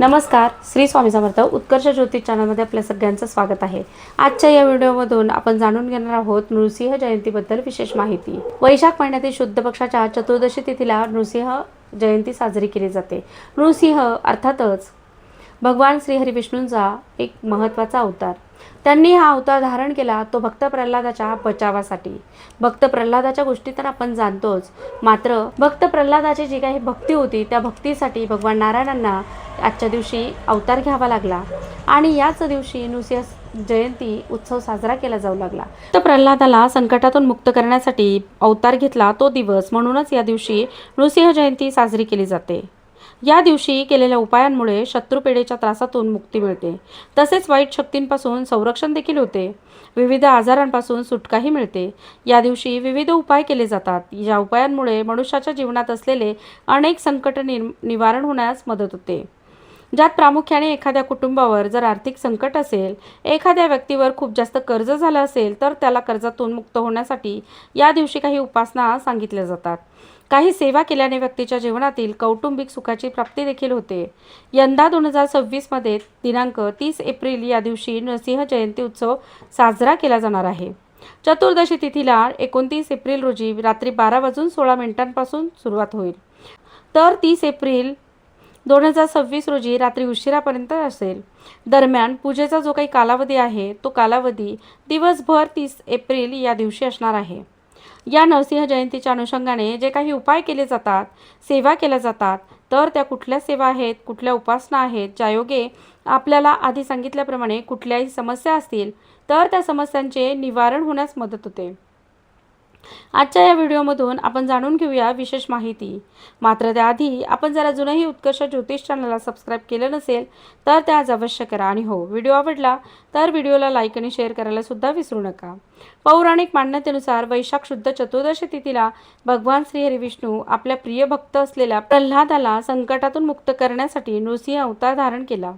नमस्कार, श्री स्वामी समर्थ उत्कर्ष ज्योतिष चॅनलमध्ये आपल्या सगळ्यांचं स्वागत आहे। आजच्या या व्हिडिओमधून आपण जाणून घेणार आहोत नृसिंह जयंतीबद्दल विशेष माहिती। वैशाख महिन्यातील शुद्ध पक्षाच्या चतुर्दशी तिथीला नृसिंह जयंती साजरी केली जाते। नृसिंह अर्थातच भगवान श्री हरी विष्णूंचा एक महत्त्वाचा अवतार। त्यांनी हा अवतार धारण केला तो भक्त प्रल्हादाच्या बचावासाठी। भक्त प्रल्हादाच्या गोष्टी तर आपण जाणतोच, मात्र भक्त प्रल्हादाची जी काही भक्ती होती त्या भक्तीसाठी भगवान नारायणांना आजच्या दिवशी अवतार घ्यावा लागला आणि याच दिवशी नृसिंह जयंती उत्सव साजरा केला जाऊ लागला। तर प्रल्हादाला संकटातून मुक्त करण्यासाठी अवतार घेतला तो दिवस, म्हणूनच या दिवशी नृसिंह जयंती साजरी केली जाते। या दिवशी केलेल्या उपायांमुळे शत्रुपेढेच्या त्रासातून मुक्ती मिळते, तसेच वाईट शक्तींपासून संरक्षण देखील होते, विविध आजारांपासून सुटकाही मिळते। या दिवशी विविध उपाय केले जातात, या उपायांमुळे मनुष्याच्या जीवनात असलेले अनेक संकट निवारण होण्यास मदत होते। ज्यात प्रामुख्याने एखाद्या कुटुंबावर जर आर्थिक संकट असेल, एखाद्या व्यक्तीवर खूप जास्त कर्ज झालं असेल तर त्याला कर्जातून मुक्त होण्यासाठी या दिवशी काही उपासना सांगितल्या जातात। काही सेवा केल्याने व्यक्तीच्या जीवनातील कौटुंबिक सुखाची प्राप्ती देखील होते। यंदा 2026 मध्ये दिनांक 30 एप्रिल या दिवशी नृसिंह जयंती उत्सव साजरा केला जाणार आहे। चतुर्दशी तिथीला 29 एप्रिल रोजी रात्री 12:16 सुरुवात होईल, तर 30 एप्रिल 2026 रोजी रात्री उशिरापर्यंत असेल। दरम्यान पूजेचा जो काही कालावधी आहे तो कालावधी दिवसभर 30 एप्रिल या दिवशी असणार आहे। या नरसिंह जयंतीच्या अनुषंगाने जे काही उपाय केले जातात, सेवा केल्या जातात, तर त्या कुठल्या सेवा आहेत, कुठल्या उपासना आहेत, ज्यायोगे आपल्याला आधी सांगितल्याप्रमाणे कुठल्याही समस्या असतील तर त्या समस्यांचे निवारण होण्यास मदत होते। आजच्या या व्हिडिओमधून आपण जाणून घेऊया विशेष माहिती। मात्र त्याआधी आपण जर अजूनही उत्कर्ष ज्योतिष चॅनलला सबस्क्राईब केलं नसेल तर ते आज अवश्य करा आणि हो, व्हिडिओ आवडला तर व्हिडिओला लाईक आणि शेअर करायला सुद्धा विसरू नका। पौराणिक मान्यतेनुसार वैशाख शुद्ध चतुर्दशी तिथीला भगवान श्री हरी विष्णू आपल्या प्रिय भक्त असलेल्या प्रल्हादाला संकटातून मुक्त करण्यासाठी नृसिंह अवतार धारण केला।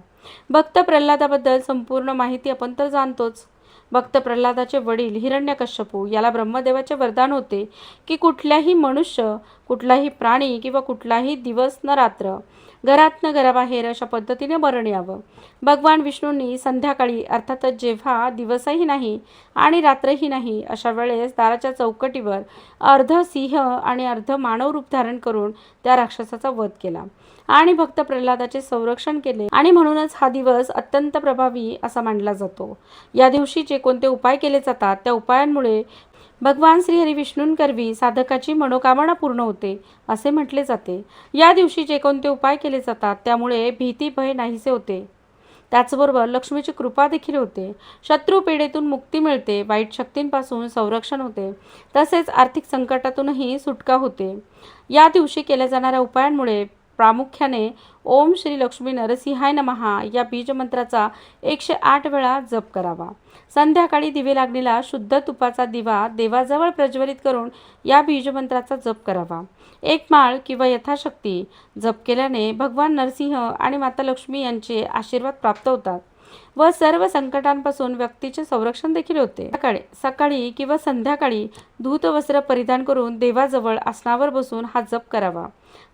भक्त प्रल्हादाबद्दल संपूर्ण माहिती आपण तर जाणतोच। भक्त प्रल्हादाचे वडील हिरण्यकश्यपू याला ब्रह्मदेवाचे वरदान होते की कुठल्याही मनुष्य, कुठलाही प्राणी किंवा कुठलाही दिवस न रात्र घरात न घराबाहेर अशा पद्धतीने मरण यावं। भगवान विष्णूंनी संध्याकाळी अर्थातच जेव्हा दिवसही नाही आणि रात्रही नाही अशा वेळेस दाराच्या चौकटीवर अर्ध सिंह आणि अर्ध मानव रूप धारण करून त्या राक्षसाचा वध केला आणि भक्त प्रल्हादाचे संरक्षण केले आणि म्हणूनच हा दिवस अत्यंत प्रभावी असा मानला जातो। या दिवशी जे कोणते उपाय केले जातात त्या उपायांमुळे भगवान श्री हरी विष्णूंकरवी साधकाची मनोकामना पूर्ण होते असे म्हटले जाते। या दिवशी जे कोणते उपाय केले जातात त्यामुळे भीती भय नाहीसे होते, त्याचबरोबर लक्ष्मीची कृपा देखील होते, शत्रुपेढेतून मुक्ती मिळते, वाईट शक्तींपासून संरक्षण होते, तसेच आर्थिक संकटातूनही सुटका होते। या दिवशी केल्या जाणाऱ्या उपायांमुळे प्रामुख्याने ओम श्री लक्ष्मी नरसिंहाय नमः या बीजमंत्राचा 108 वेळा जप करावा। संध्याकाळी दिवे लागलेला शुद्ध तुपाचा दिवा देवाजवळ प्रज्वलित करून या बीजमंत्राचा जप करावा। एक माळ किंवा यथाशक्ती जप केल्याने भगवान नरसिंह आणि माता लक्ष्मी यांचे आशीर्वाद प्राप्त होतात व सर्व संकटांपासून व्यक्तीचे संरक्षण देखील होते। सकाळी किंवा संध्याकाळी धूत वस्त्र परिधान करून देवाजवळ आसनावर बसून हा जप करावा।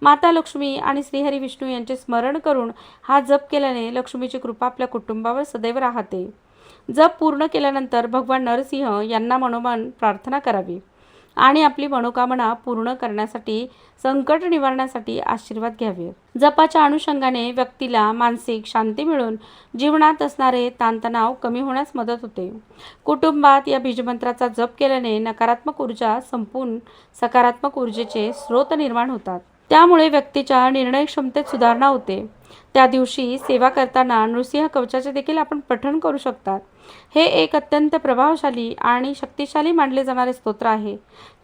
माता लक्ष्मी आणि श्रीहरी विष्णू यांचे स्मरण करून हा जप केल्याने लक्ष्मीची कृपा आपल्या कुटुंबावर सदैव राहते। जप पूर्ण केल्यानंतर भगवान नरसिंह यांना मनोमन प्रार्थना करावी आणि आपली मनोकामना पूर्ण करण्यासाठी, संकट निवारण्यासाठी आशीर्वाद घ्यावे। जपाच्या अनुषंगाने व्यक्तीला मानसिक शांती मिळून जीवनात असणारे ताणतणाव कमी होण्यास मदत होते। कुटुंबात या बीजमंत्राचा जप केल्याने नकारात्मक ऊर्जा संपून सकारात्मक ऊर्जेचे स्रोत निर्माण होतात, त्यामुळे व्यक्तीच्या निर्णय क्षमतेत सुधारणा होते। त्या दिवशी सेवा करताना नृसिंह कवचाचे देखील आपण पठण करू शकतात। हे एक अत्यंत प्रभावशाली आणि शक्तिशाली मानले जाणारे स्तोत्र आहे।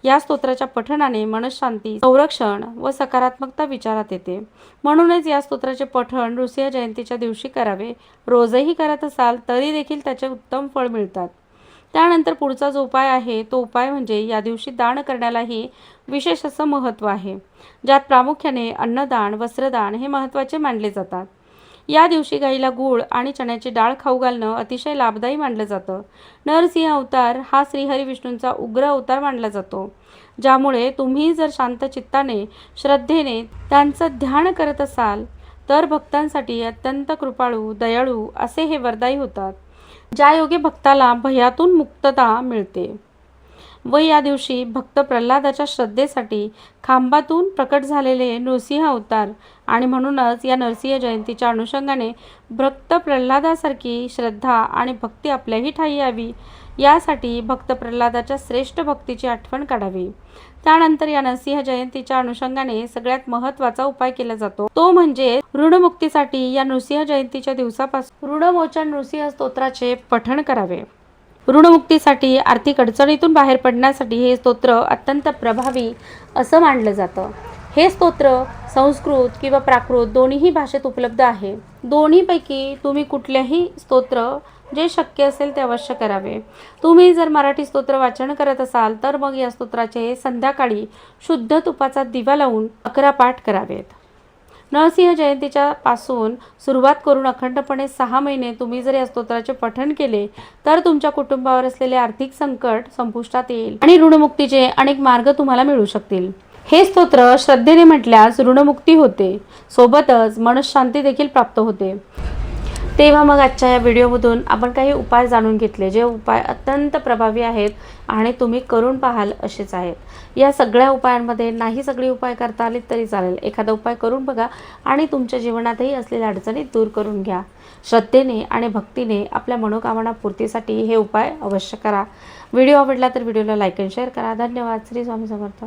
या स्तोत्राच्या पठणाने मनशांती, संरक्षण व सकारात्मकता विचारात येते, म्हणूनच या स्तोत्राचे पठण नृसिंह जयंतीच्या दिवशी करावे। रोजही करत असाल तरी देखील त्याचे उत्तम फळ मिळतात। त्यानंतर पुढचा जो उपाय आहे तो उपाय म्हणजे या दिवशी दान करण्यालाही विशेष असं महत्त्व आहे, ज्यात प्रामुख्याने अन्नदान, वस्त्रदान हे महत्त्वाचे मानले जातात। या दिवशी गाईला गूळ आणि चण्याची डाळ खाऊ घालणं अतिशय लाभदायी मानलं जातं। नरसिंह अवतार हा श्रीहरी विष्णूंचा उग्र अवतार मानला जातो, ज्यामुळे तुम्ही जर शांत चित्ताने, श्रद्धेने त्यांचं ध्यान करत असाल तर भक्तांसाठी अत्यंत कृपाळू दयाळू असे हे वरदायी होतात, ज्या योगे भक्ताला भयातून मुक्तता मिळते. व या दिवशी भक्त प्रल्हादाच्या श्रद्धेसाठी खांबातून प्रकट झालेले नृसिंह अवतार आणि म्हणूनच या नरसिंह जयंतीच्या अनुषंगाने भक्त प्रल्हादासारखी श्रद्धा आणि भक्ती आपल्याही ठायी यावी यासाठी भक्त प्रल्हादाच्या श्रेष्ठ भक्तीची आठवण काढावी. त्यानंतर या नरसिंह जयंतीच्या अनुषंगाने सगळ्यात महत्त्वाचा उपाय केला जातो, तो म्हणजे ऋणमुक्तीसाठी या नृसिंह जयंतीच्या दिवसापासून ऋणमोचन नृसिंह स्तोत्राचे पठण करावे. ऋणमुक्तीसाठी आर्थिक अडचणीतून बाहेर पडण्यासाठी हे स्तोत्र अत्यंत प्रभावी असं मानलं जातं. हे स्तोत्र संस्कृत किंवा प्राकृत दोन्हीही भाषेत उपलब्ध आहे. दोन्हीपैकी तुम्ही कुठल्याही स्तोत्र जे शक्य असेल ते अवश्य करावे. तुम्ही जर मराठी स्तोत्र वाचन करत असाल तर मग या स्तोत्राचे संध्याकाळी शुद्ध तुपाचा दिवा लावून 11 पाठ करावेत. नरसिंह जयंतीच्या पासून सुरुवात करून अखंडपणे 6 महिने तुम्ही जर या स्तोत्राचे पठण केले तर तुमच्या कुटुंबावर असलेले आर्थिक संकट संपुष्टात येईल आणि ऋणमुक्तीचे अनेक मार्ग तुम्हाला मिळू शकतील. हे स्तोत्र श्रद्धेने म्हटल्यास ऋणमुक्ती होते, सोबतच मनःशांती देखील प्राप्त होते. तेव्हा मग आजच्या या व्हिडिओमधून आपण काही उपाय जाणून घेतले, जे उपाय अत्यंत प्रभावी आहेत आणि तुम्ही करून पाहाल असेच आहेत. या सगळ्या उपायांमध्ये नाही सगळे उपाय करता आले तरी चालेल, एखादा उपाय करून बघा आणि तुमच्या जीवनातही असलेल्या अडचणी दूर करून घ्या. श्रद्धेने आणि भक्तीने आपल्या मनोकामना पूर्तीसाठी हे उपाय अवश्य करा. व्हिडिओ आवडला तर व्हिडिओला लाईक आणि शेअर करा. धन्यवाद. श्री स्वामी समर्थ.